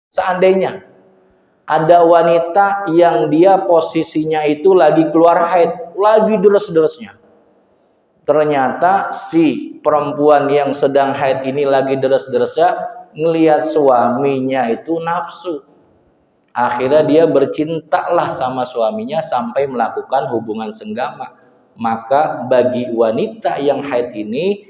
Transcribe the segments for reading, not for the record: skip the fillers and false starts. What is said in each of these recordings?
Seandainya ada wanita yang dia posisinya itu lagi keluar haid, lagi deres-deresnya. Ternyata si perempuan yang sedang haid ini lagi deres-deresnya ngelihat suaminya itu nafsu. Akhirnya dia bercintalah sama suaminya sampai melakukan hubungan senggama. Maka bagi wanita yang haid ini,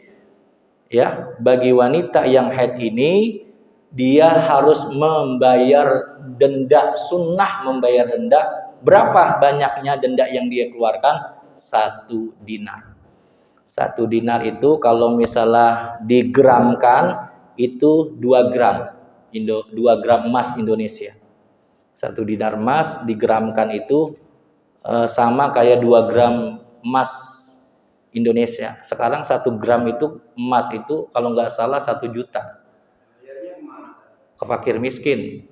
dia harus membayar denda sunnah, membayar denda. Berapa banyaknya denda yang dia keluarkan? 1 dinar. 1 dinar itu kalau misalnya digramkan itu 2 gram 2 gram emas Indonesia. 1 dinar emas digramkan itu sama kayak 2 gram emas Indonesia. Sekarang 1 gram itu emas itu kalau nggak salah 1 juta. Ke fakir miskin.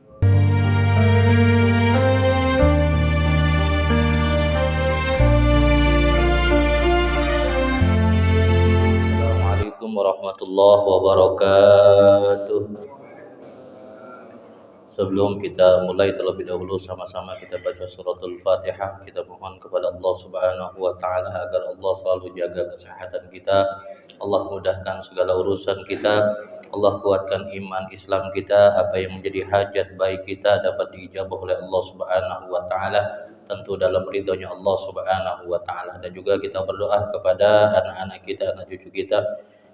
Assalamualaikum warahmatullahi wabarakatuh. Sebelum kita mulai terlebih dahulu sama-sama kita baca suratul Fatihah. Kita mohon kepada Allah Subhanahu wa taala agar Allah selalu jaga kesehatan kita. Allah mudahkan segala urusan kita. Allah kuatkan iman Islam kita. Apa yang menjadi hajat baik kita dapat diijabah oleh Allah Subhanahu wa taala, tentu dalam ridhonya Allah Subhanahu wa taala. Dan juga kita berdoa kepada anak-anak kita, anak cucu kita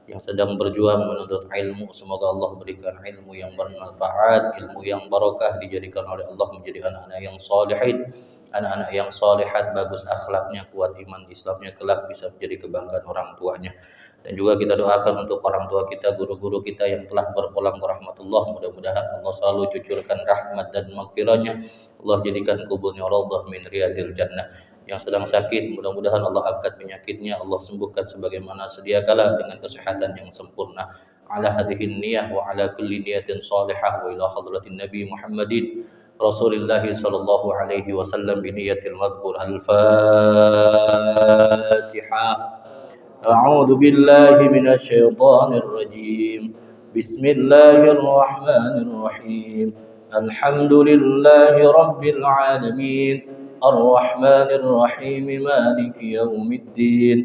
yang sedang berjuang menuntut ilmu. Semoga Allah berikan ilmu yang bermanfaat, ilmu yang barakah, dijadikan oleh Allah menjadi anak-anak yang salihin, anak-anak yang salihat, bagus akhlaknya, kuat iman Islamnya, kelak bisa menjadi kebanggaan orang tuanya. Dan juga kita doakan untuk orang tua kita, guru-guru kita yang telah berpulang ke rahmatullah. Mudah-mudahan Allah selalu cucurkan rahmat dan maghfirahnya. Allah jadikan kuburnya raudhah min riyadil jannah. Yang sedang sakit, mudah-mudahan Allah angkat penyakitnya, Allah sembuhkan sebagaimana sedia kala dengan kesehatan yang sempurna. Ala hadhihi niyah wa ala kulli niyatin salihah wa ila hadratin Nabi Muhammadin Rasulillah sallallahu alaihi wasallam bi niyatil madhkur. Al-Fatihah. A'udzu billahi minasy syaithanir rajim. Bismillahirrahmanirrahim. Alhamdulillahi rabbil alamin. الرحمن الرحيم مالك يوم الدين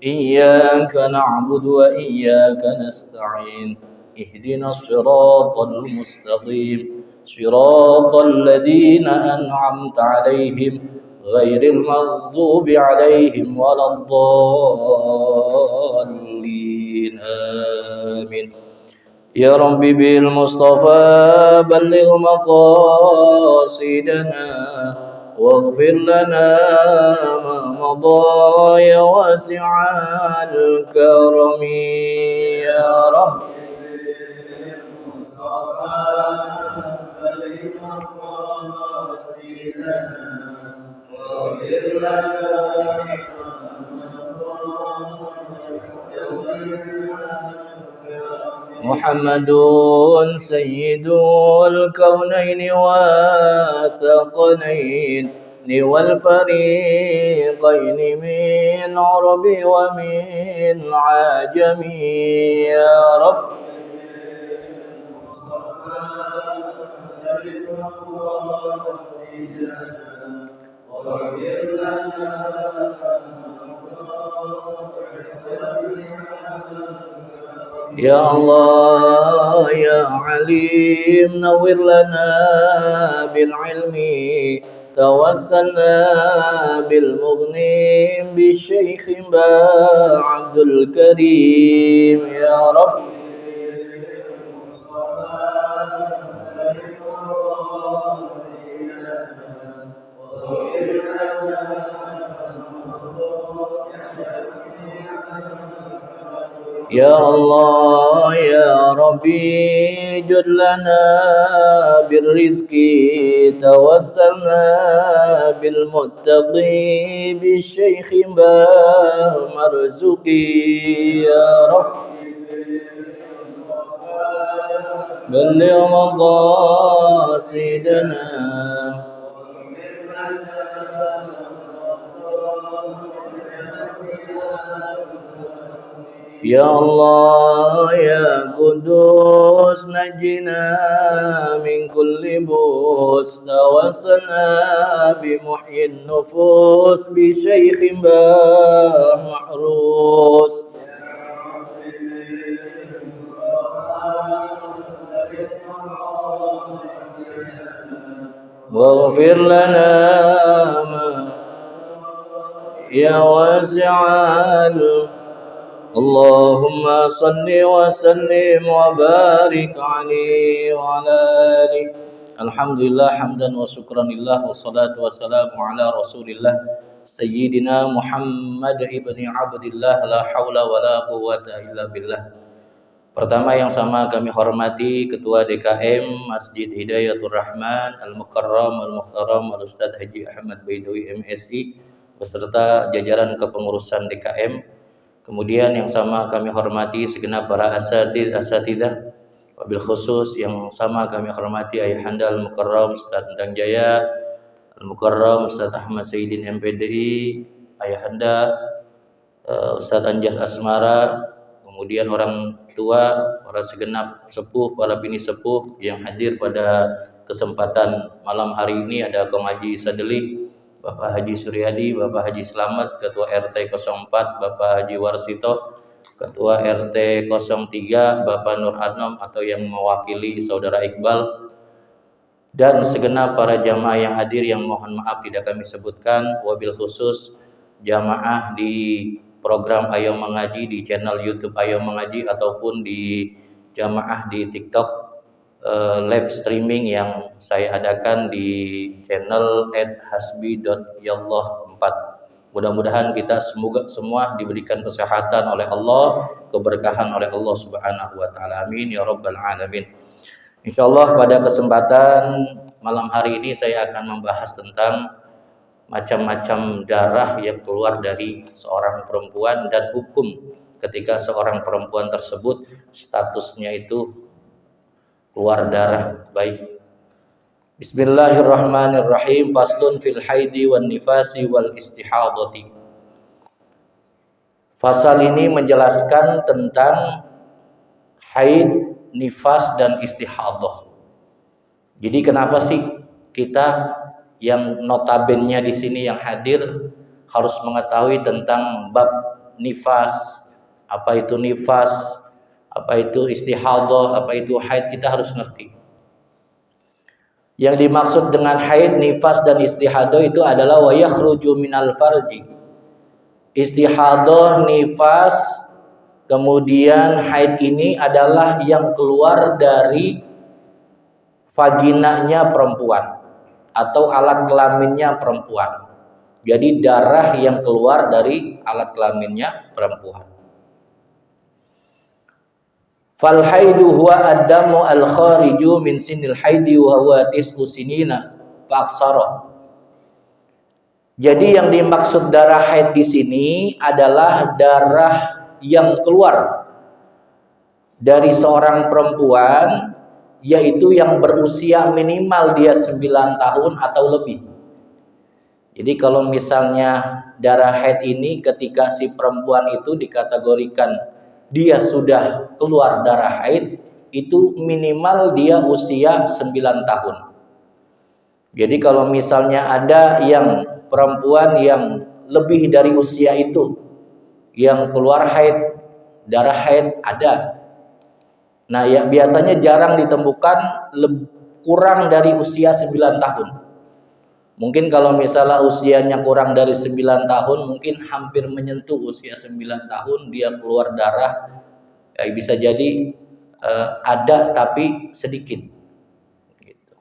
إياك نعبد وإياك نستعين اهدنا الصراط المستقيم صراط الذين أنعمت عليهم غير المغضوب عليهم ولا الضالين آمين. يا رب بالمصطفى بلغ مقاصدنا واغفر لنا ما مضى يا واسع الكرم يا رب محمد سيد الكونين والثقلين والفريقين من عرب ومن عجم يا رب يا الله يا عليم نور لنا بالعلم توسلنا بالمغني بالشيخ عبد الكريم يا رب يا الله يا ربي جد لنا بالرزق توسلنا بالمتقي بالشيخ مرزقي يا رب بلغ مقاصدنا Ya Allah ya Qudus najina min kulli bus tawassana bi muhyin nufus bi syaikh mahrus waghfir lana ma ya wasi'al Allahumma salli wa sallim wa barik alaihi wa ala alihi. Alhamdulillah hamdan wa syukranillah wa salatu wa salamu ala rasulillah Sayyidina Muhammad ibni Abdillah la hawla wa la quwwata illa billah. Pertama yang sama kami hormati Ketua DKM Masjid Hidayatul Rahman Al-Mukarram Al-Muhtaram Al-Ustadz Haji Ahmad Baidowi MSI beserta jajaran kepengurusan DKM. Kemudian yang sama kami hormati segenap para asatidah, wabil khusus yang sama kami hormati Ayahanda Al-Mukarram Ustadz Endang Jaya, Al-Mukarram Ustadz Ahmad Sayyidin MPDI, Ayahanda Ustadz Anjas Asmara, kemudian orang tua, para segenap sepuh, para bini sepuh yang hadir pada kesempatan malam hari ini. Ada Kong Haji Sadeli, Bapak Haji Suryadi, Bapak Haji Slamet, Ketua RT 04, Bapak Haji Warsito, Ketua RT 03, Bapak Nur Adnom atau yang mewakili Saudara Iqbal, dan segenap para jamaah yang hadir yang mohon maaf tidak kami sebutkan, wabil khusus jamaah di program Ayo Mengaji di channel YouTube Ayo Mengaji ataupun di jamaah di TikTok live streaming yang saya adakan di channel @hasbi.yallah4. Mudah-mudahan kita semoga semua diberikan kesehatan oleh Allah, keberkahan oleh Allah Subhanahu wa taala. Amin ya rabbal alamin. Insyaallah pada kesempatan malam hari ini saya akan membahas tentang macam-macam darah yang keluar dari seorang perempuan dan hukum ketika seorang perempuan tersebut statusnya itu keluar darah. Baik. Bismillahirrahmanirrahim. Faslun fil haidi wan nifasi wal istihadati. Fasal ini menjelaskan tentang haid, nifas dan istihadah. Jadi kenapa sih kita yang notabennya di sini yang hadir harus mengetahui tentang bab nifas, apa itu nifas, apa itu istihadah, apa itu haid, kita harus ngerti. Yang dimaksud dengan haid, nifas dan istihadah itu adalah wa yakhruju minal farji. Istihadah, nifas, kemudian haid ini adalah yang keluar dari vaginanya perempuan atau alat kelaminnya perempuan. Jadi darah yang keluar dari alat kelaminnya perempuan. Fal haidu huwa ad-damu al-khariju min sinil haidi wa huwa tis'u sinina fa aksara. Jadi yang dimaksud darah haid di sini adalah darah yang keluar dari seorang perempuan, yaitu yang berusia minimal dia 9 tahun atau lebih. Jadi kalau misalnya darah haid ini ketika si perempuan itu dikategorikan dia sudah keluar darah haid, itu minimal dia usia 9 tahun. Jadi kalau misalnya ada yang perempuan yang lebih dari usia itu yang keluar haid, darah haid ada. Nah ya biasanya jarang ditemukan kurang dari usia 9 tahun. Mungkin kalau misalnya usianya kurang dari 9 tahun, mungkin hampir menyentuh usia 9 tahun dia keluar darah, ya bisa jadi ada tapi sedikit. Gitu.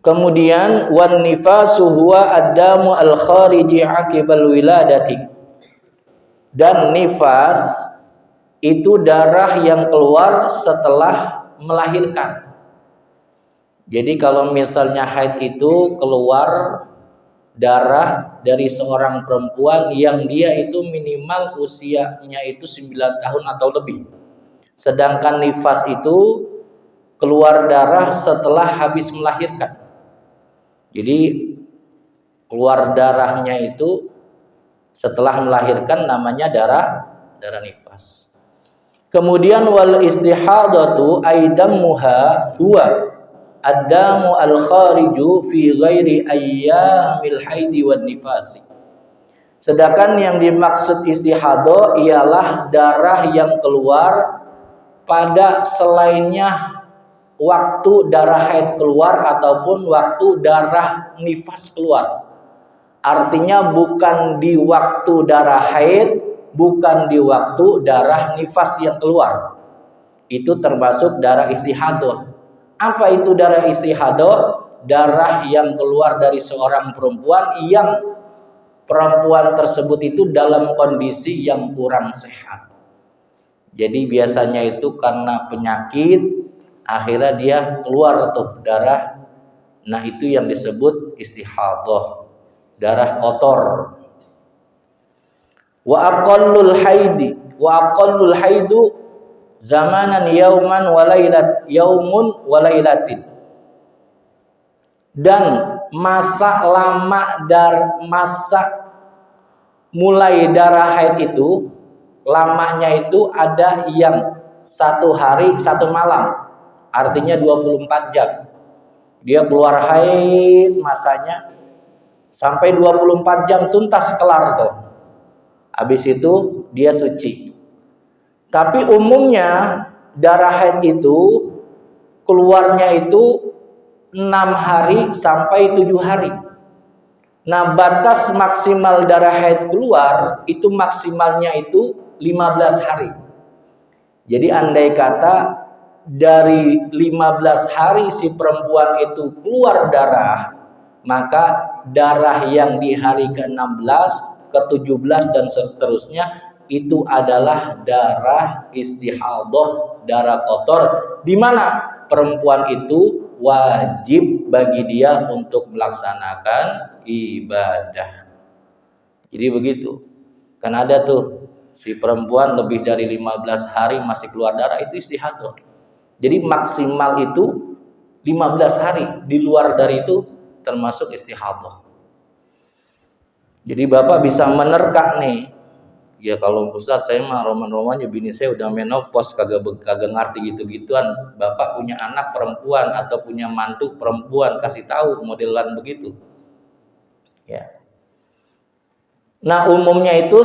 Kemudian wan nifasu huwa ad-damu al-khariji aqibal wiladati. Dan nifas itu darah yang keluar setelah melahirkan. Jadi kalau misalnya haid itu keluar darah dari seorang perempuan yang dia itu minimal usianya itu 9 tahun atau lebih. Sedangkan nifas itu keluar darah setelah habis melahirkan. Jadi keluar darahnya itu setelah melahirkan namanya darah nifas. Kemudian wal istihadatu aidamuha huwa ad-damu al-khariju fi ghairi ayyamil haidi wan nifasi. Sedangkan yang dimaksud istihadah ialah darah yang keluar pada selainnya waktu darah haid keluar ataupun waktu darah nifas keluar. Artinya bukan di waktu darah haid, bukan di waktu darah nifas yang keluar. Itu termasuk darah istihadah. Apa itu darah istihadah? Darah yang keluar dari seorang perempuan yang perempuan tersebut itu dalam kondisi yang kurang sehat. Jadi biasanya itu karena penyakit, akhirnya dia keluar tuh darah. Nah itu yang disebut istihadah, darah kotor. Wa aqallul haidu zamanan yauman yaumun walailatin. Dan masa mulai darah haid itu lamanya itu ada yang 1 hari 1 malam, artinya 24 jam. Dia keluar haid masanya sampai 24 jam tuntas kelar tuh. Habis itu dia suci. Tapi umumnya darah haid itu keluarnya itu 6 hari sampai 7 hari. Nah, batas maksimal darah haid keluar itu maksimalnya itu 15 hari. Jadi andai kata dari 15 hari si perempuan itu keluar darah, maka darah yang di hari ke-16, ke-17 dan seterusnya itu adalah darah istihadah, darah kotor, di mana perempuan itu wajib bagi dia untuk melaksanakan ibadah. Jadi begitu. Kan ada tuh si perempuan lebih dari 15 hari masih keluar darah, itu istihadah. Jadi maksimal itu 15 hari, di luar dari itu termasuk istihadah. Jadi Bapak bisa menerka nih. Ya kalau Ustaz saya mah roman-romannya bini saya udah menopause, kagak ngerti gitu-gituan. Bapak punya anak perempuan atau punya mantu perempuan, kasih tahu modelan begitu. Ya. Nah, umumnya itu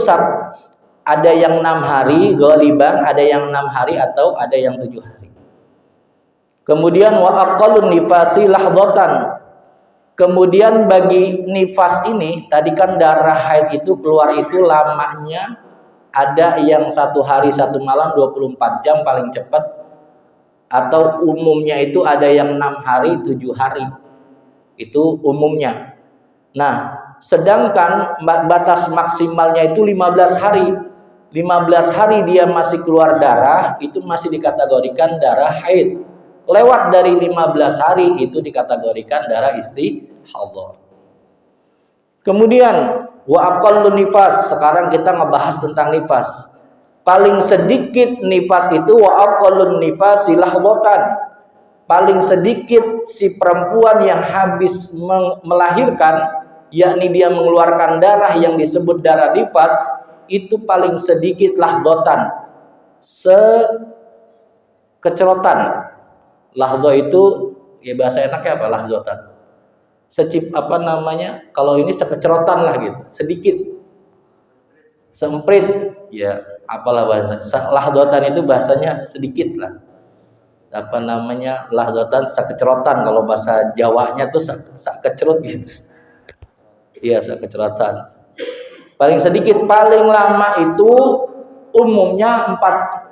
ada yang 6 hari ghaliban, ada yang 6 hari atau ada yang 7 hari. Kemudian wa aqallun nifasi lahdatan. Kemudian bagi nifas ini, tadi kan darah haid itu keluar itu lamanya ada yang 1 hari 1 malam 24 jam paling cepat, atau umumnya itu ada yang 6 hari 7 hari. Itu umumnya. Nah, sedangkan batas maksimalnya itu 15 hari. 15 hari dia masih keluar darah, itu masih dikategorikan darah haid. Lewat dari 15 hari itu dikategorikan darah istihadah. Kemudian wa aqallu nifas, sekarang kita ngebahas tentang nifas. Paling sedikit nifas itu wa aqallu nifasi lahdatan. Paling sedikit si perempuan yang habis melahirkan, yakni dia mengeluarkan darah yang disebut darah nifas, itu paling sedikit lahdatan, sekecerotan. Lahdo itu ya bahasa enaknya apa? Lahdotan. Kalau ini sekecerotan lah gitu, sedikit. Semprit, ya apalah bahasa. Lahdotan itu bahasanya sedikit lah. Lahdotan sekecerotan, kalau bahasa Jawanya tuh sekecerut gitu. Iya, sekecerotan. Paling sedikit, paling lama itu umumnya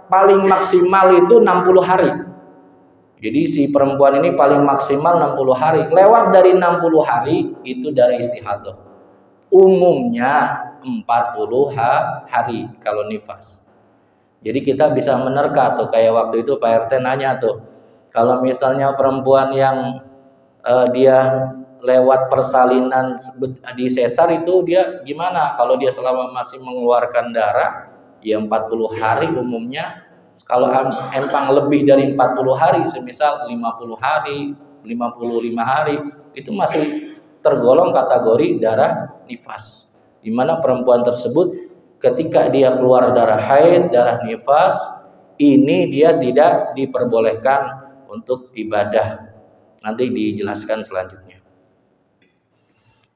paling maksimal itu 60 hari. Jadi si perempuan ini paling maksimal 60 hari. Lewat dari 60 hari itu darah istihadah. Umumnya 40 hari kalau nifas. Jadi kita bisa menerka tuh, kayak waktu itu Pak RT nanya tuh, kalau misalnya perempuan yang dia lewat persalinan di sesar itu dia gimana? Kalau dia selama masih mengeluarkan darah, ya 40 hari umumnya. Kalau empang lebih dari 40 hari, semisal 50 hari, 55 hari, itu masih tergolong kategori darah nifas, di mana perempuan tersebut ketika dia keluar darah haid, darah nifas, ini dia tidak diperbolehkan untuk ibadah. Nanti dijelaskan selanjutnya.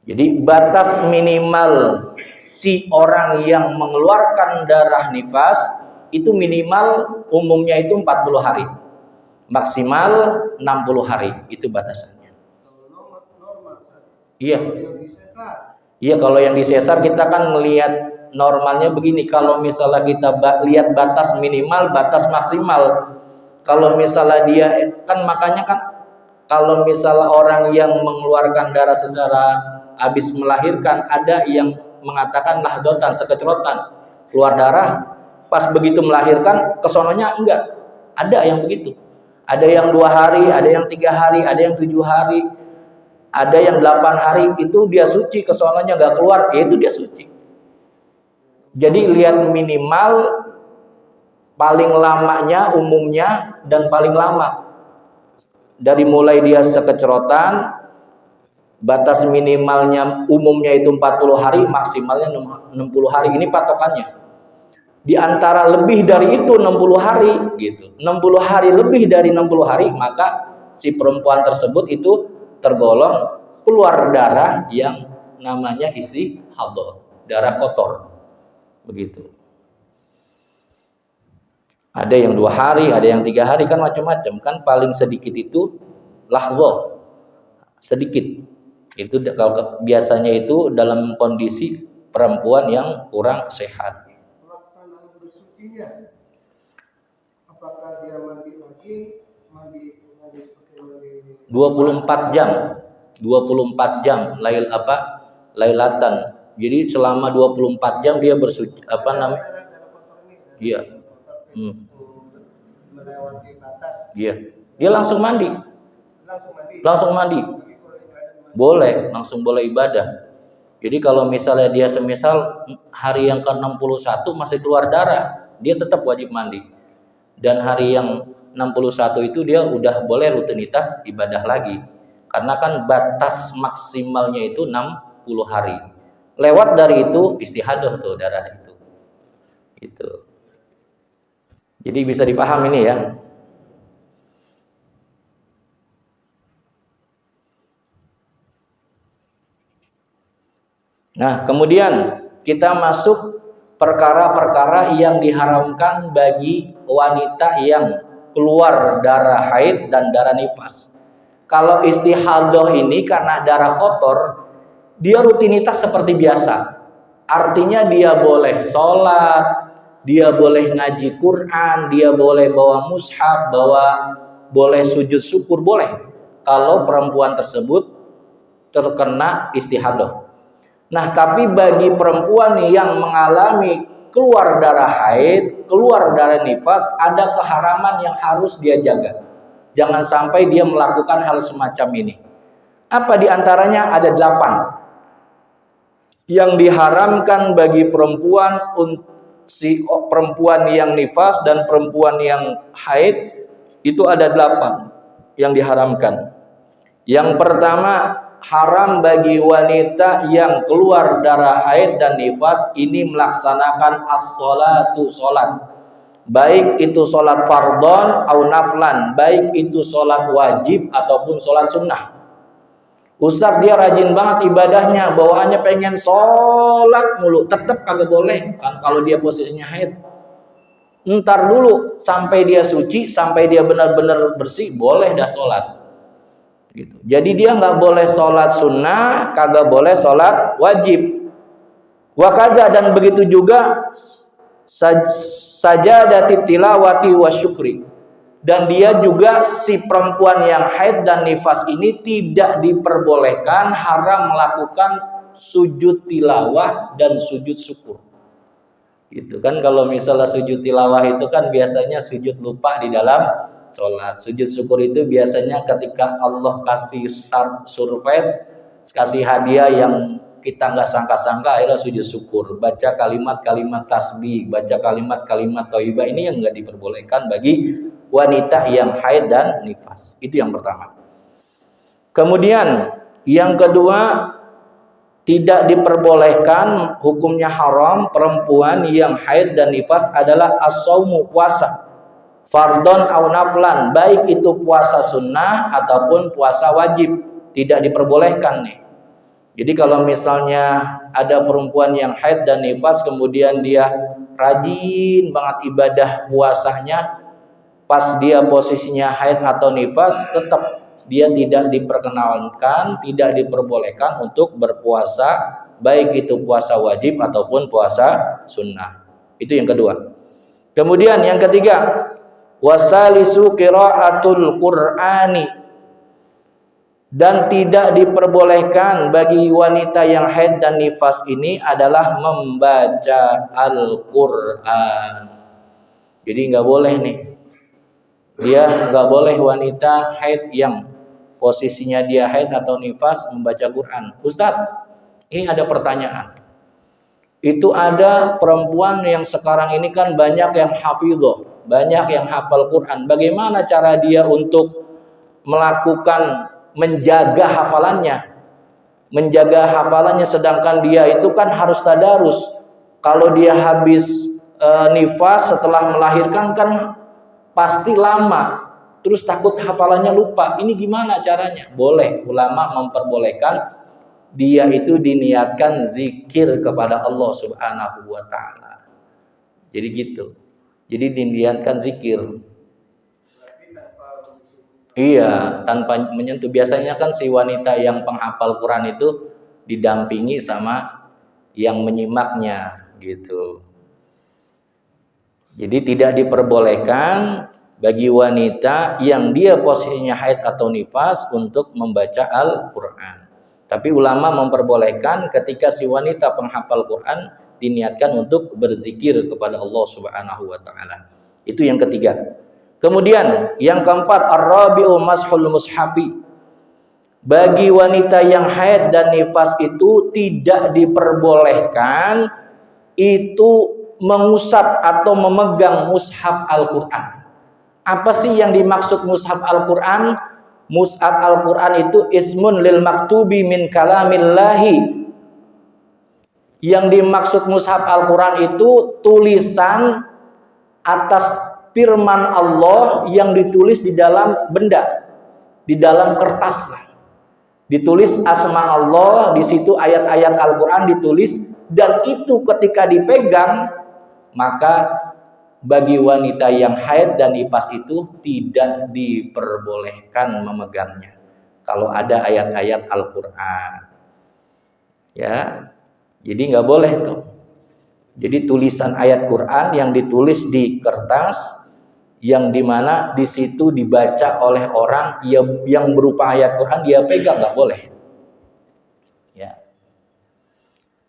Jadi batas minimal si orang yang mengeluarkan darah nifas itu minimal umumnya itu 40 hari. Maksimal 60 hari itu batasannya. Iya. Iya, kalau yang disesar kita kan melihat normalnya begini. Kalau misalnya kita lihat batas minimal, batas maksimal. Kalau misalnya dia kan makanya kan kalau misalnya orang yang mengeluarkan darah secara habis melahirkan, ada yang mengatakan lahdotan, sekecrotan, keluar darah, pas begitu melahirkan kesononya enggak. Ada yang begitu. Ada yang 2 hari, ada yang 3 hari, ada yang 7 hari, ada yang 8 hari, itu dia suci, kesononya enggak keluar, itu dia suci. Jadi lihat minimal, paling lamanya umumnya, dan paling lama. Dari mulai dia sekecrotan, batas minimalnya umumnya itu 40 hari, maksimalnya 60 hari. Ini patokannya. Di antara lebih dari itu 60 hari gitu. 60 hari lebih dari 60 hari, maka si perempuan tersebut itu tergolong keluar darah yang namanya istihadah, darah kotor. Begitu. Ada yang 2 hari, ada yang 3 hari, kan macam-macam. Kan paling sedikit itu lahzah, sedikit. Itu kalau biasanya itu dalam kondisi perempuan yang kurang sehat. Pelaksanaan bersucinya, apakah dia mandi lagi, mandi seperti mandi 24 jam, 24 jam lailatan. Jadi selama 24 jam dia bersuci, apa namanya? Iya. Melewati batas. Iya. Dia langsung mandi. Langsung mandi. Boleh, langsung boleh ibadah. Jadi kalau misalnya dia semisal hari yang ke-61 masih keluar darah, dia tetap wajib mandi. Dan hari yang 61 itu dia udah boleh rutinitas ibadah lagi. Karena kan batas maksimalnya itu 60 hari. Lewat dari itu istihadah tuh darah itu. Gitu. Jadi bisa dipahami ini ya. Nah, kemudian kita masuk perkara-perkara yang diharamkan bagi wanita yang keluar darah haid dan darah nifas. Kalau istihadah ini karena darah kotor, dia rutinitas seperti biasa. Artinya dia boleh sholat, dia boleh ngaji Quran, dia boleh bawa mushaf, boleh sujud syukur, boleh. Kalau perempuan tersebut terkena istihadah. Nah, tapi bagi perempuan yang mengalami keluar darah haid, keluar darah nifas, ada keharaman yang harus dia jaga. Jangan sampai dia melakukan hal semacam ini. Apa diantaranya? Ada 8 yang diharamkan bagi perempuan, perempuan yang nifas dan perempuan yang haid. Itu ada 8 yang diharamkan. Yang pertama, haram bagi wanita yang keluar darah haid dan nifas ini melaksanakan as-sholatu, sholat. Baik itu sholat fardhon atau naflan, baik itu sholat wajib ataupun sholat sunnah. Ustaz dia rajin banget ibadahnya, bawaannya pengen sholat mulu, tetap kagak boleh kan kalau dia posisinya haid. Ntar dulu sampai dia suci, sampai dia benar-benar bersih, boleh dah sholat. Gitu. Jadi dia nggak boleh sholat sunnah, kagak boleh sholat wajib. Wakaza, dan begitu juga sajadati tilawati wasyukri. Dan dia juga si perempuan yang haid dan nifas ini tidak diperbolehkan, haram melakukan sujud tilawah dan sujud syukur. Gitu kan, kalau misalnya sujud tilawah itu kan biasanya sujud lupa di dalam sholat. Sujud syukur itu biasanya ketika Allah kasih surprise, kasih hadiah yang kita nggak sangka-sangka, akhirnya sujud syukur. Baca kalimat-kalimat tasbih, baca kalimat-kalimat thayyibah, ini yang nggak diperbolehkan bagi wanita yang haid dan nifas. Itu yang pertama. Kemudian Yang kedua, tidak diperbolehkan, hukumnya haram perempuan yang haid dan nifas adalah as-saumu, puasa. Fardon au naflan, baik itu puasa sunnah ataupun puasa wajib, tidak diperbolehkan nih. Jadi kalau misalnya ada perempuan yang haid dan nifas kemudian dia rajin banget ibadah puasanya, pas dia posisinya haid atau nifas, tetap dia tidak diperkenalkan, tidak diperbolehkan untuk berpuasa, baik itu puasa wajib ataupun puasa sunnah. Itu yang kedua. Kemudian yang ketiga, wasalisu qiraatul Qur'ani, dan tidak diperbolehkan bagi wanita yang haid dan nifas ini adalah membaca Al-Qur'an. Jadi nggak boleh nih, dia nggak boleh wanita haid yang posisinya dia haid atau nifas membaca Quran. Ustadz, ini ada pertanyaan. Itu ada perempuan yang sekarang ini kan banyak yang hafidhoh, banyak yang hafal Quran. Bagaimana cara dia untuk melakukan menjaga hafalannya? Menjaga hafalannya sedangkan dia itu kan harus tadarus. Kalau dia habis nifas setelah melahirkan kan pasti lama, terus takut hafalannya lupa. Ini gimana caranya? Boleh, ulama memperbolehkan dia itu diniatkan zikir kepada Allah Subhanahu wa taala. Jadi gitu. Jadi diniatkan zikir. Iya, tanpa menyentuh. Biasanya kan si wanita yang penghafal Quran itu didampingi sama yang menyimaknya gitu. Jadi tidak diperbolehkan bagi wanita yang dia posisinya haid atau nifas untuk membaca Al-Quran. Tapi ulama memperbolehkan ketika si wanita penghafal Quran diniatkan untuk berzikir kepada Allah Subhanahu wa taala. Itu yang ketiga. Kemudian yang keempat, ar-rabi'u mashul mushafi. Bagi wanita yang haid dan nifas itu tidak diperbolehkan itu mengusap atau memegang mushaf Al-Quran. Apa sih yang dimaksud mushaf Al-Quran? Mushaf Al-Quran itu ismun lil maktubi min kalamillahi. Yang dimaksud mushaf Al-Quran itu tulisan atas firman Allah yang ditulis di dalam benda, di dalam kertas lah. Ditulis asma Allah, di situ ayat-ayat Al-Quran ditulis, dan itu ketika dipegang, maka bagi wanita yang haid dan nifas itu tidak diperbolehkan memegangnya kalau ada ayat-ayat Al-Quran. Ya, jadi nggak boleh tuh. Jadi tulisan ayat Quran yang ditulis di kertas, yang dimana di situ dibaca oleh orang yang berupa ayat Quran, dia pegang, nggak boleh. Ya.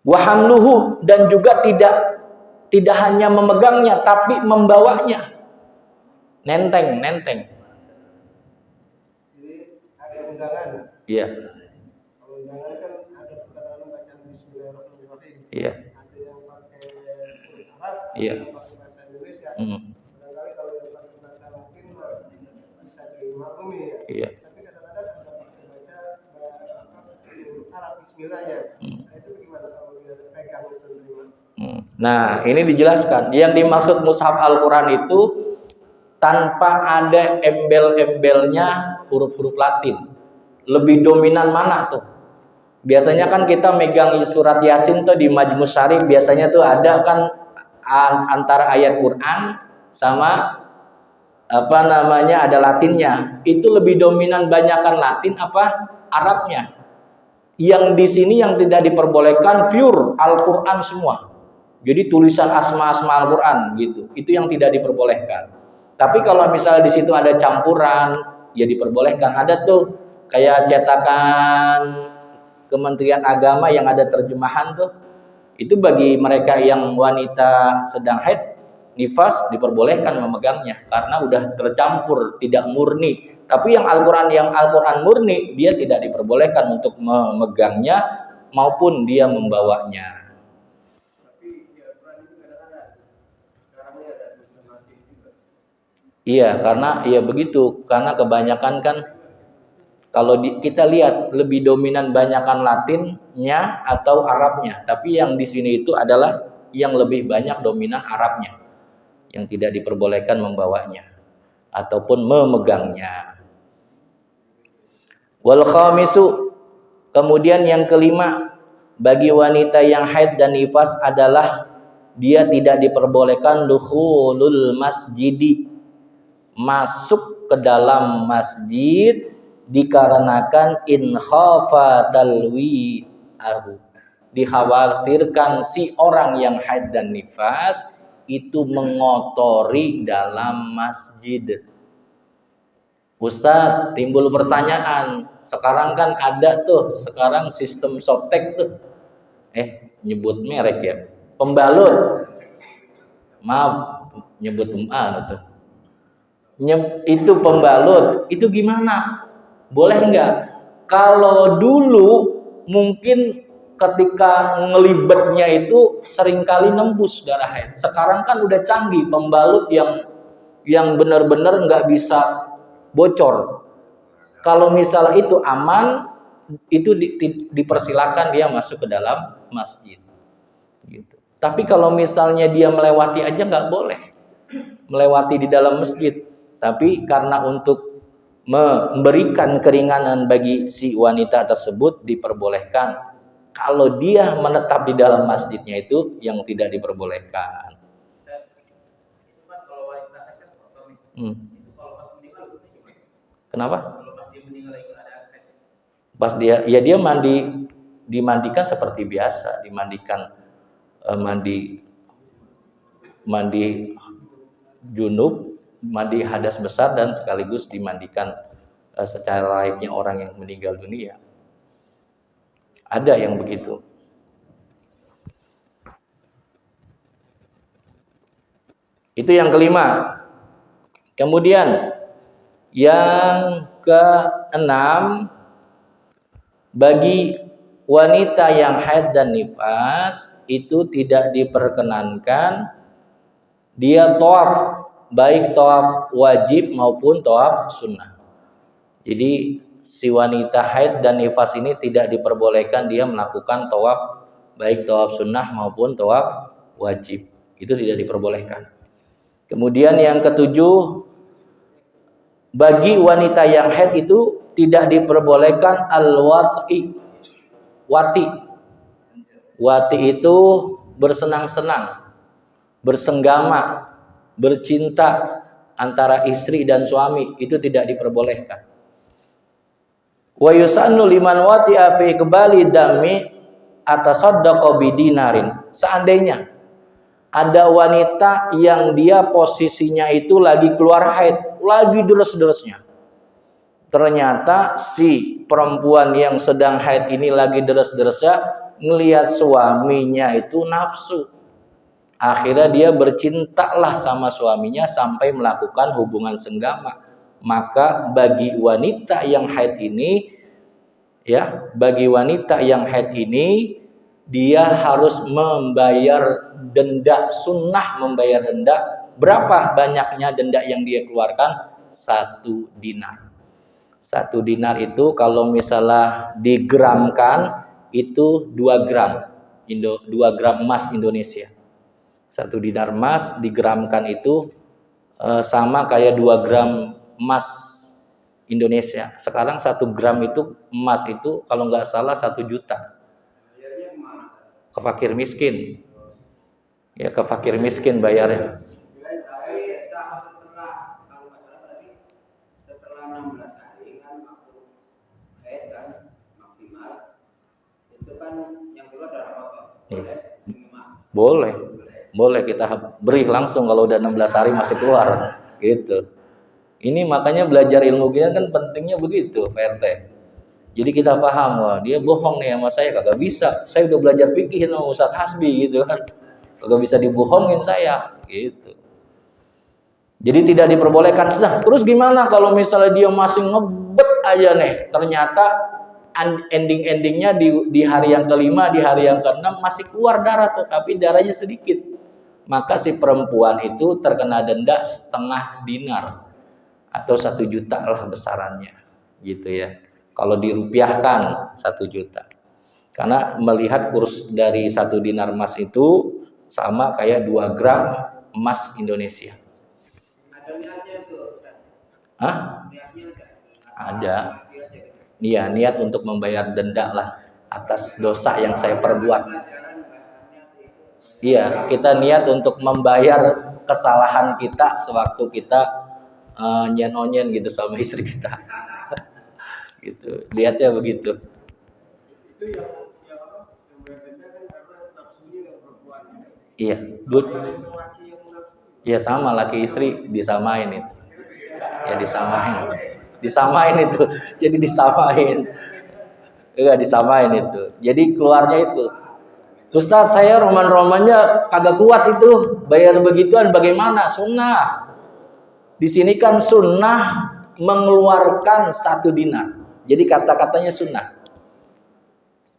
Wahamluhu, dan juga tidak hanya memegangnya tapi membawanya, nenteng. Jadi ada undangan. Iya. Kalau undangan kan ada perkataan bacaan Bismillahirrahmanirrahim. Iya. Ada yang pakai huruf Arab, Iya. ada yang pakai bahasa Indonesia. Barangkali kalau yang pakai bahasa Latin bisa dimaklumi ya. Iya. Tapi kadang-kadang ada pakai baca huruf Arab Bismillahnya. Nah, itu gimana kalau dia pegang itu gimana? Nah, ini dijelaskan. Yang dimaksud mushaf Al-Quran itu tanpa ada embel-embelnya huruf-huruf Latin. Lebih dominan mana tuh? Biasanya kan kita megang surat Yasin tuh di Majmus Syarif, biasanya tuh ada kan antara ayat Quran sama ada Latinnya. Itu lebih dominan banyakan Latin apa Arabnya. Yang di sini yang tidak diperbolehkan pure Al-Quran semua. Jadi tulisan asma-asma Al-Quran gitu. Itu yang tidak diperbolehkan. Tapi kalau misalnya di situ ada campuran, ya diperbolehkan. Ada tuh kayak cetakan Kementerian Agama yang ada terjemahan tuh. Itu bagi mereka yang wanita sedang haid, nifas, diperbolehkan memegangnya karena udah tercampur, tidak murni. Tapi yang Al-Quran murni, dia tidak diperbolehkan untuk memegangnya maupun dia membawanya. Iya, karena ya begitu, karena kebanyakan Kalau kita lihat lebih dominan banyakan Latinnya atau Arabnya, tapi yang di sini itu adalah yang lebih banyak dominan Arabnya, yang tidak diperbolehkan membawanya ataupun memegangnya. Wal khamisu, kemudian yang kelima, bagi wanita yang haid dan nifas adalah dia tidak diperbolehkan dukhulul masjidi, masuk ke dalam masjid, dikarenakan in khafa talwi'ahu, dikhawatirkan si orang yang haid dan nifas itu mengotori dalam masjid. Ustadz, timbul pertanyaan, sekarang kan ada tuh sekarang sistem softtek tuh, nyebut merek ya, pembalut, maaf nyebut tuh, itu pembalut, itu gimana? Boleh enggak? Kalau dulu mungkin ketika ngelibetnya itu seringkali nembus darah haid. Sekarang kan udah canggih pembalut yang benar-benar nggak bisa bocor. Kalau misalnya itu aman, itu dipersilakan dia masuk ke dalam masjid. Gitu. Tapi kalau misalnya dia melewati aja nggak boleh, melewati di dalam masjid. Tapi karena untuk memberikan keringanan bagi si wanita tersebut diperbolehkan. Kalau dia menetap di dalam masjidnya itu yang tidak diperbolehkan. Kenapa? Pas dia dimandikan seperti biasa, dimandikan mandi junub, mandi hadas besar, dan sekaligus dimandikan secara layaknya orang yang meninggal dunia. Ada yang begitu. Itu yang kelima. Kemudian yang keenam, bagi wanita yang haid dan nifas itu tidak diperkenankan dia tawaf, baik tawaf wajib maupun tawaf sunnah. Jadi si wanita haid dan nifas ini tidak diperbolehkan dia melakukan tawaf, baik tawaf sunnah maupun tawaf wajib. Itu tidak diperbolehkan. Kemudian yang ketujuh, bagi wanita yang haid itu tidak diperbolehkan al-wati. Wati itu bersenang-senang, bersenggama, bercinta antara istri dan suami, itu tidak diperbolehkan. Wa yusannu liman wati'a fi iqbali dami atasaddaqa bidinarin. Seandainya ada wanita yang dia posisinya itu lagi keluar haid, lagi deres-deresnya. Ternyata si perempuan yang sedang haid ini lagi deres-deresnya ngelihat suaminya itu nafsu. Akhirnya dia bercintalah sama suaminya sampai melakukan hubungan senggama. Maka bagi wanita yang haid ini, dia harus membayar denda sunnah, membayar denda. Berapa banyaknya denda yang dia keluarkan? 1 dinar. 1 dinar itu kalau misalnya digramkan itu 2 gram 2 gram emas Indonesia. 1 dinar emas digramkan itu sama kayak 2 gram emas Indonesia. Sekarang 1 gram itu emas itu kalau nggak salah 1 juta. Ke fakir miskin. Ya, ke fakir miskin bayarnya. Boleh kita beri langsung kalau udah 16 hari masih keluar gitu. Ini makanya belajar ilmu gini kan pentingnya begitu, Pak RT. Jadi kita paham, wah dia bohong nih sama saya, kagak bisa. Saya udah belajar fikih sama Ustaz Hasbi gitu kan. Kagak bisa dibohongin saya gitu. Jadi tidak diperbolehkan. Nah, terus gimana kalau misalnya dia masih ngebet aja nih, ternyata ending-endingnya di hari yang kelima, di hari yang keenam masih keluar darah tuh, tapi darahnya sedikit. Maka si perempuan itu terkena denda 1/2 dinar atau 1 juta lah besarannya, gitu ya. Kalau dirupiahkan 1 juta. Karena melihat kurs dari 1 dinar emas itu sama kayak 2 gram emas Indonesia. Ada niatnya itu? Hah? Ada. Iya, niat untuk membayar denda lah atas dosa yang saya perbuat. Iya, kita niat untuk membayar kesalahan kita sewaktu kita nyen-onyen gitu sama istri kita. Gitu. Lihatnya begitu. Itu yang bayar denda kan karena nafsunya yang perempuan. Iya, good. Iya sama, laki istri disamain itu. Ya disamain itu. Jadi disamain. Enggak disamain itu. Jadi keluarnya itu. Ustadz, saya roman-romannya kagak kuat itu. Bayar begituan bagaimana? Sunnah. Di sini kan sunnah mengeluarkan 1 dinar. Jadi kata-katanya sunnah.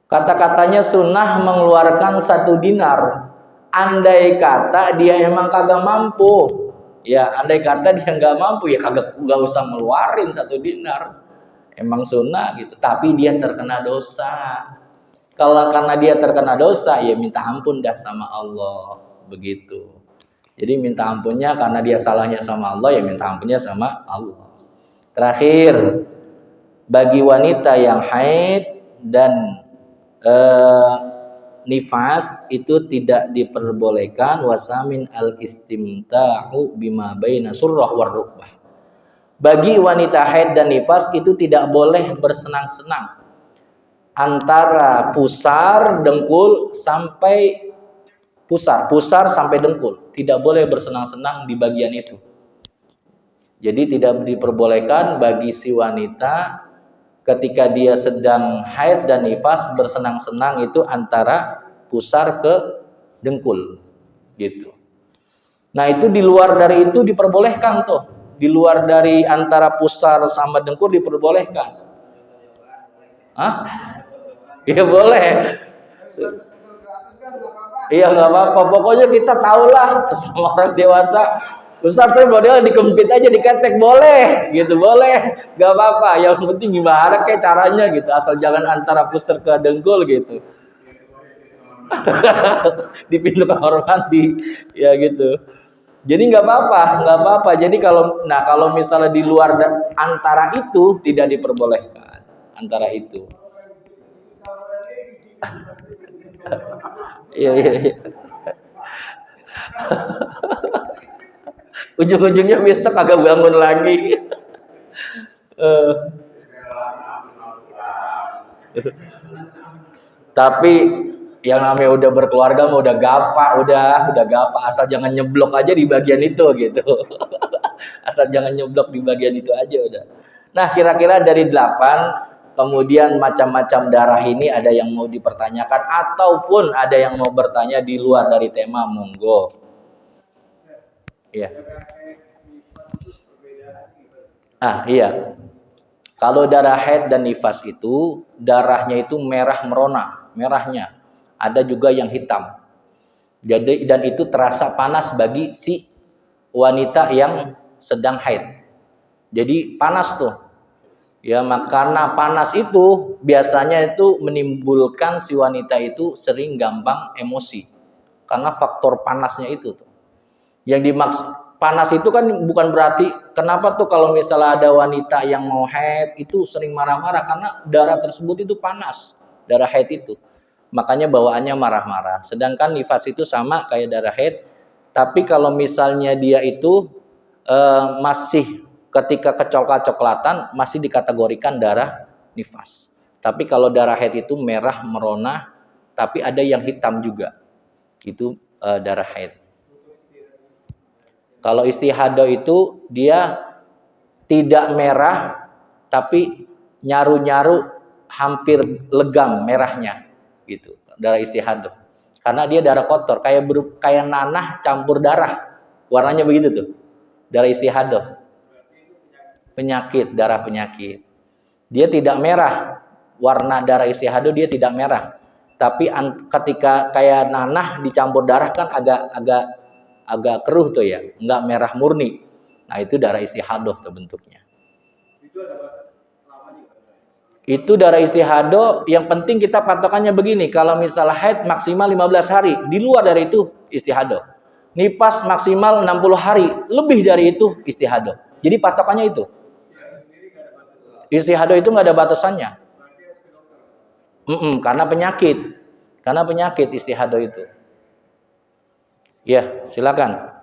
Kata-katanya sunnah mengeluarkan 1 dinar. Andai kata dia emang kagak mampu. Ya, andai kata dia nggak mampu, ya kagak usah ngeluarin 1 dinar. Emang sunnah gitu. Tapi dia terkena dosa. Kalau karena dia terkena dosa, ya minta ampun dah sama Allah. Begitu. Jadi minta ampunnya karena dia salahnya sama Allah, ya minta ampunnya sama Allah. Terakhir, bagi wanita yang haid dan nifas itu tidak diperbolehkan wasamin al-istimta'u bima baina surrah war rukbah. Bagi wanita haid dan nifas itu tidak boleh bersenang-senang antara pusar dengkul sampai pusar sampai dengkul. Tidak boleh bersenang-senang di bagian itu. Jadi tidak diperbolehkan bagi si wanita ketika dia sedang haid dan nifas bersenang-senang itu antara pusar ke dengkul gitu. Nah, itu di luar dari itu diperbolehkan tuh. Di luar dari antara pusar sama dengkul diperbolehkan. Hah? Iya boleh. Iya nggak apa-apa. Pokoknya kita tahulah sesama orang dewasa. Ustaz, saya model dikempit aja, diketek, boleh gitu, boleh, nggak apa-apa. Yang penting gimana kayak caranya gitu, asal jangan antara pusar ke dengkul gitu. Di pintu kamar mandi, ya gitu. Jadi nggak apa-apa. Jadi kalau misalnya di luar antara itu tidak diperbolehkan, antara itu. Iya. Ujung-ujungnya besok kagak bangun lagi. Tapi yang namanya udah berkeluarga mah udah gapa, asal jangan nyeblok aja di bagian itu gitu. Asal jangan nyeblok di bagian itu aja udah. Nah, kira-kira dari 8 kemudian macam-macam darah ini ada yang mau dipertanyakan ataupun ada yang mau bertanya di luar dari tema, monggo. Iya. Iya. Kalau darah haid dan nifas itu darahnya itu merah merona, merahnya. Ada juga yang hitam. Jadi dan itu terasa panas bagi si wanita yang sedang haid. Jadi panas tuh. Ya, karena panas itu biasanya itu menimbulkan si wanita itu sering gampang emosi. Karena faktor panasnya itu tuh. Yang dimaksud panas itu kan bukan berarti kenapa tuh kalau misalnya ada wanita yang mau haid itu sering marah-marah karena darah tersebut itu panas, darah haid itu. Makanya bawaannya marah-marah. Sedangkan nifas itu sama kayak darah haid, tapi kalau misalnya dia itu masih ketika kecoklatan masih dikategorikan darah nifas. Tapi kalau darah haid itu merah merona, tapi ada yang hitam juga. Itu darah haid. Kalau istihadah itu dia tidak merah tapi nyaru-nyaru hampir legam merahnya gitu. Darah istihadah. Karena dia darah kotor kayak nanah campur darah. Warnanya begitu tuh. Darah istihadah. Darah penyakit. Dia tidak merah. Warna darah istihadah dia tidak merah. Tapi ketika kayak nanah dicampur darah kan agak keruh tuh ya, nggak merah murni. Nah, itu darah istihadah tuh bentuknya. Itu ada lama juga. Itu darah istihadah, yang penting kita patokannya begini, kalau misal haid maksimal 15 hari, di luar dari itu istihadah. Nifas maksimal 60 hari, lebih dari itu istihadah. Jadi patokannya itu. Istihadah itu nggak ada batasannya. Karena penyakit. Karena penyakit istihadah itu. Ya, silakan.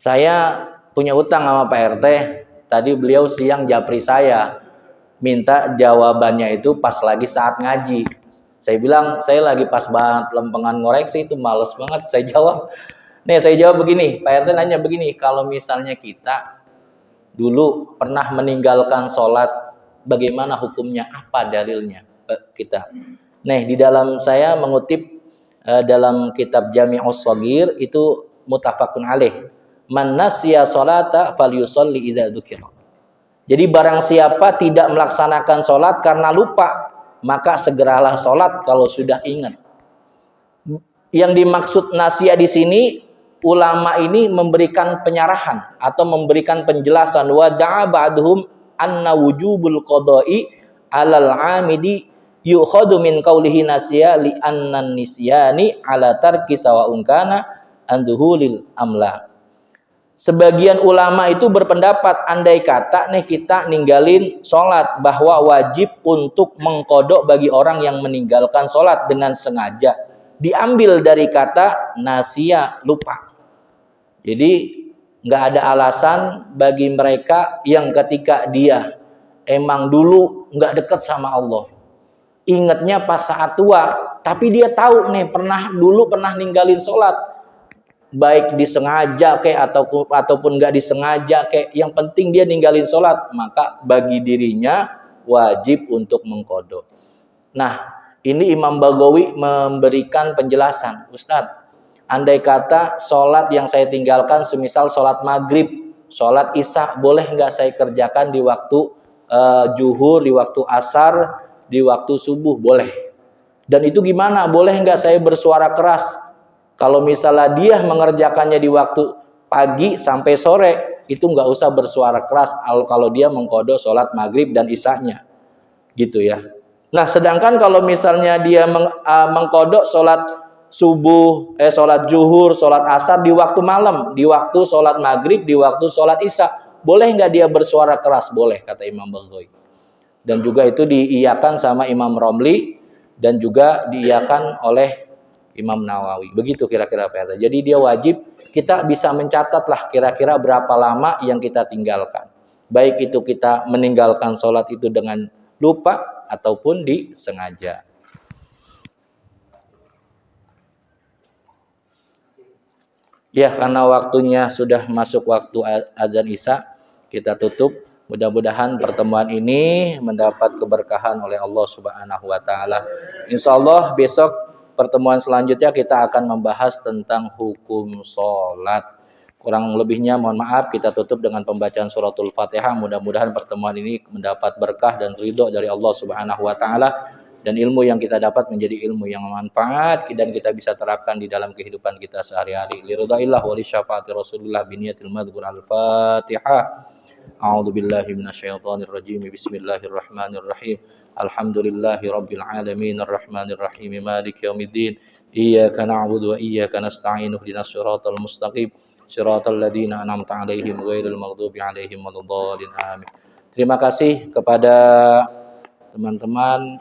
Saya punya utang sama Pak RT. Tadi beliau siang japri saya, minta jawabannya itu pas lagi saat ngaji. Saya bilang, saya lagi pas banget lempengan ngoreksi, itu males banget saya jawab. Nih, saya jawab begini, Pak RT nanya begini, kalau misalnya kita dulu pernah meninggalkan sholat, bagaimana hukumnya, apa dalilnya kita? Nih, di dalam saya mengutip dalam kitab Jami'us Shaghir, itu muttafaqun alaih. Man nasiya sholata falyusolli idza dzukira. Jadi barang siapa tidak melaksanakan sholat karena lupa, maka segeralah sholat kalau sudah ingat. Yang dimaksud nasiya di sini, ulama ini memberikan penyarahan atau memberikan penjelasan, wa da'a ba'dhum anna wujubul qada'i 'alal 'amidi yukhadu min qawlihi nasiya li anna nisyani 'ala tarki sawa'un kana anduhulil amla. Sebagian ulama itu berpendapat, andai kata nih kita ninggalin sholat, bahwa wajib untuk mengkodok bagi orang yang meninggalkan sholat dengan sengaja. Diambil dari kata nasiya, lupa. Jadi nggak ada alasan bagi mereka yang ketika dia emang dulu nggak dekat sama Allah, ingatnya pas saat tua, tapi dia tahu nih dulu pernah ninggalin sholat, baik disengaja kayak ataupun nggak disengaja kayak, yang penting dia ninggalin sholat, maka bagi dirinya wajib untuk mengkodok. Nah, ini Imam Baghawi memberikan penjelasan, Ustadz, andai kata sholat yang saya tinggalkan, semisal sholat maghrib, sholat isya, boleh nggak saya kerjakan di waktu zuhur, di waktu asar, di waktu subuh? Boleh. Dan itu gimana? Boleh nggak saya bersuara keras? Kalau misalnya dia mengerjakannya di waktu pagi sampai sore, itu nggak usah bersuara keras kalau dia mengkodok sholat maghrib dan isyanya, gitu ya. Nah, sedangkan kalau misalnya dia mengkodok sholat subuh, sholat zuhur, sholat asar di waktu malam, di waktu sholat maghrib, di waktu sholat isya, boleh nggak dia bersuara keras? Boleh, kata Imam Baghawi. Dan juga itu diiyakan sama Imam Romli dan juga diiyakan oleh Imam Nawawi. Begitu kira-kira Pak. Jadi dia wajib, kita bisa mencatat lah kira-kira berapa lama yang kita tinggalkan. Baik itu kita meninggalkan sholat itu dengan lupa ataupun disengaja. Ya, karena waktunya sudah masuk waktu azan Isya, kita tutup. Mudah-mudahan pertemuan ini mendapat keberkahan oleh Allah Subhanahu wa taala. Insyaallah besok pertemuan selanjutnya kita akan membahas tentang hukum sholat. Kurang lebihnya mohon maaf, kita tutup dengan pembacaan suratul Fatihah. Mudah-mudahan pertemuan ini mendapat berkah dan ridho dari Allah Subhanahu wa taala, dan ilmu yang kita dapat menjadi ilmu yang manfaat dan kita bisa terapkan di dalam kehidupan kita sehari-hari. Liridhaillah wa li syafaati Rasulillah biniyatil madhkur al-Fatihah. A'udzu billahi minasyaitonir rajim. Bismillahirrahmanirrahim. Alhamdulillahi rabbil alamin arrahmanir rahim maliki yaumiddin. Iyyaka na'budu wa iyyaka nasta'in ihdinas siratal mustaqim siratal ladzina an'amta 'alaihim ghairil maghdubi 'alaihim waladdallin. Amin. Terima kasih kepada teman-teman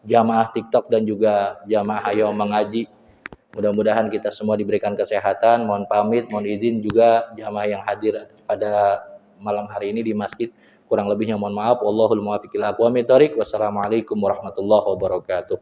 jamaah TikTok dan juga jamaah Hayo Mengaji. Mudah-mudahan kita semua diberikan kesehatan. Mohon pamit, mohon izin juga jamaah yang hadir pada malam hari ini di masjid. Kurang lebihnya mohon maaf. Wallahul muwaffiq ila aqwamit thoriq. Wassalamualaikum warahmatullahi wabarakatuh.